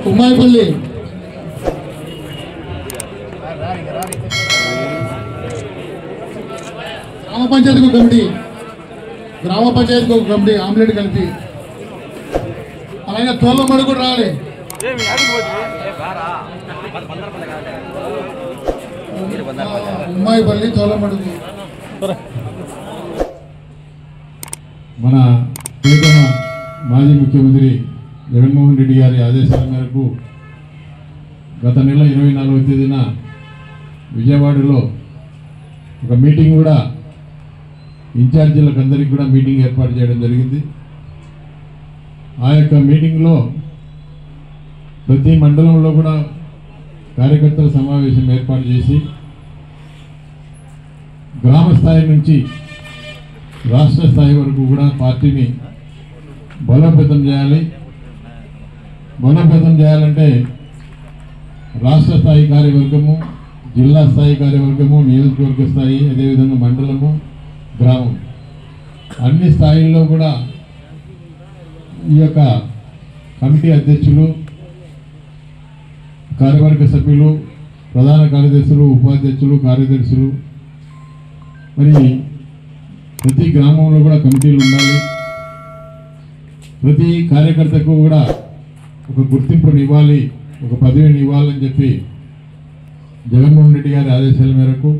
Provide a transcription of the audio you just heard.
ఉమ్మాయిపల్లి గ్రామ పంచాయతీకి ఒక కమిటీ ఆమ్లెట్ కలిపి అలాగే తోలమడు కూడా రావాలి. ఉమ్మాయిపల్లి తోలమడుగు మన ప్రియతమ మాజీ ముఖ్యమంత్రి జగన్మోహన్ రెడ్డి గారి ఆదేశాల మేరకు గత నెల 24వ తేదీన విజయవాడలో ఒక మీటింగ్ కూడా ఇన్ఛార్జీలకు అందరికీ కూడా మీటింగ్ ఏర్పాటు చేయడం జరిగింది. ఆ యొక్క మీటింగ్లో ప్రతి మండలంలో కూడా కార్యకర్తల సమావేశం ఏర్పాటు చేసి గ్రామ స్థాయి నుంచి రాష్ట్ర స్థాయి వరకు కూడా పార్టీని బలోపేతం చేయాలి. బలోపేతం చేయాలంటే రాష్ట్ర స్థాయి కార్యవర్గము, జిల్లా స్థాయి కార్యవర్గము, నియోజకవర్గ స్థాయి, అదేవిధంగా మండలము, గ్రామం అన్ని స్థాయిల్లో కూడా ఈ యొక్క కమిటీ అధ్యక్షులు, కార్యవర్గ సభ్యులు, ప్రధాన కార్యదర్శులు, ఉపాధ్యక్షులు, కార్యదర్శులు మరి ప్రతి గ్రామంలో కూడా కమిటీలు ఉండాలి. ప్రతి కార్యకర్తకు కూడా ఒక గుర్తింపుని ఇవ్వాలి, ఒక పదవిని ఇవ్వాలని చెప్పి జగన్మోహన్ రెడ్డి గారి ఆదేశాల మేరకు